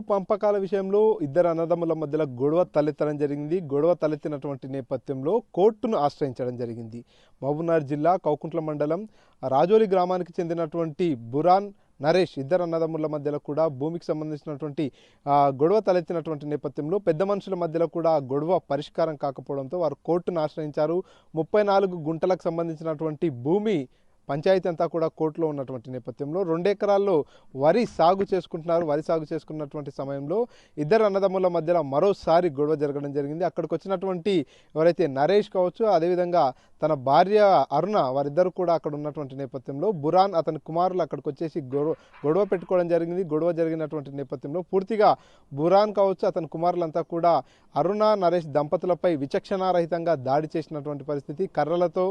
పంపకాల విషయంలో ఇద్దరు అన్నదమ్ముల మధ్యలో గొడవ తలెత్తడం జరిగింది. గొడవ తలెత్తినటువంటి నేపథ్యంలో కోర్టును ఆశ్రయించడం జరిగింది. మహబూబ్‌నగర్ జిల్లా కౌకుంట్ల మండలం రాజోలి గ్రామానికి చెందినటువంటి బురాన్, నరేష్ ఇద్దరు అన్నదమ్ముల మధ్యలో కూడా భూమికి సంబంధించినటువంటి గొడవ తలెత్తినటువంటి నేపథ్యంలో పెద్ద మనుషుల మధ్యలో కూడా గొడవ పరిష్కారం కాకపోవడంతో వారు కోర్టును ఆశ్రయించారు. 34 గుంటలకు సంబంధించినటువంటి భూమి పంచాయతీ అంతా కూడా కోర్టులో ఉన్నటువంటి నేపథ్యంలో 2 ఎకరాల్లో వరి సాగు చేసుకుంటున్నారు. వరి సాగు చేసుకున్నటువంటి సమయంలో ఇద్దరు అన్నదమ్ముల మధ్యలో మరోసారి గొడవ జరగడం జరిగింది. అక్కడికి వచ్చినటువంటి ఎవరైతే నరేష్ కావచ్చు, అదేవిధంగా తన భార్య అరుణ, వారిద్దరు కూడా అక్కడ ఉన్నటువంటి నేపథ్యంలో బురాన్ అతని కుమారులు అక్కడికి వచ్చేసి గొడవ పెట్టుకోవడం జరిగింది. గొడవ జరిగినటువంటి నేపథ్యంలో పూర్తిగా బురాన్ కావచ్చు, అతని కుమారులంతా కూడా అరుణ, నరేష్ దంపతులపై విచక్షణారహితంగా దాడి చేసినటువంటి పరిస్థితి. కర్రలతో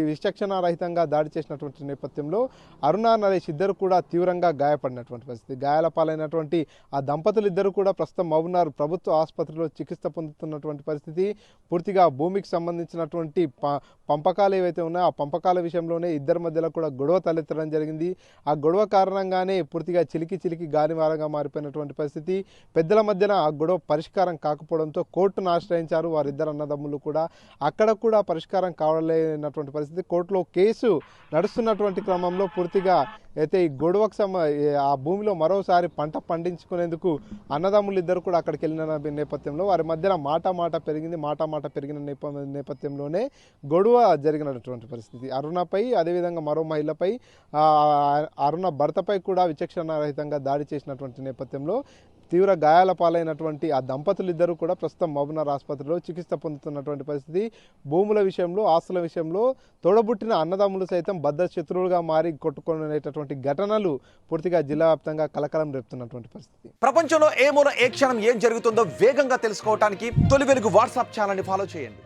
విచక్షణారహితంగా దాడి చేసినటువంటి నేపథ్యంలో అరుణ, నరేష్ ఇద్దరు కూడా తీవ్రంగా గాయపడినటువంటి పరిస్థితి. గాయాల పాలైనటువంటి ఆ దంపతులు ఇద్దరు కూడా ప్రస్తుతం మహబూబ్‌నగర్ ప్రభుత్వ ఆసుపత్రిలో చికిత్స పొందుతున్నటువంటి పరిస్థితి. పూర్తిగా భూమికి సంబంధించినటువంటి పంపకాలు ఏవైతే ఉన్నాయో ఆ పంపకాల విషయంలోనే ఇద్దరి మధ్యలో కూడా గొడవ తలెత్తడం జరిగింది. ఆ గొడవ కారణంగానే పూర్తిగా చిలికి గాలివారంగా మారిపోయినటువంటి పరిస్థితి. పెద్దల మధ్యన ఆ గొడవ పరిష్కారం కాకపోవడంతో కోర్టును ఆశ్రయించారు వారిద్దరు అన్నదమ్ములు కూడా. అక్కడ కూడా పరిష్కారం కావలేనటువంటి పరిస్థితి. కోర్టులో కేసు నడుస్తున్నటువంటి క్రమంలో పూర్తిగా అయితే ఈ గొడవకు ఆ భూమిలో మరోసారి పంట పండించుకునేందుకు అన్నదమ్ములు ఇద్దరు కూడా అక్కడికి వెళ్ళిన నేపథ్యంలో వారి మధ్యన మాట పెరిగింది. మాట పెరిగిన నేపథ్యంలోనే గొడవ జరిగినటువంటి పరిస్థితి. అరుణపై, అదేవిధంగా మరో మహిళపై, అరుణ భర్తపై కూడా విచక్షణారహితంగా దాడి చేసినటువంటి నేపథ్యంలో తీవ్ర గాయాల పాలైనటువంటి ఆ దంపతులు ఇద్దరు కూడా ప్రస్తుతం మహబూబ్‌నగర్ ఆసుపత్రిలో చికిత్స పొందుతున్నటువంటి పరిస్థితి. భూముల విషయంలో, ఆస్తుల విషయంలో తోడబుట్టిన అన్నదమ్ములు సైతం బద్ద శత్రువులుగా మారి కొట్టుకునేటటువంటి ఘటనలు పూర్తిగా జిల్లా వ్యాప్తంగా కలకలం రేపుతున్నటువంటి పరిస్థితి. ప్రపంచంలో ఏ మూల ఏ క్షణం ఏం జరుగుతుందో వేగంగా తెలుసుకోవడానికి తొలి వెలుగు వాట్సాప్ ఛానల్ని ఫాలో చేయండి.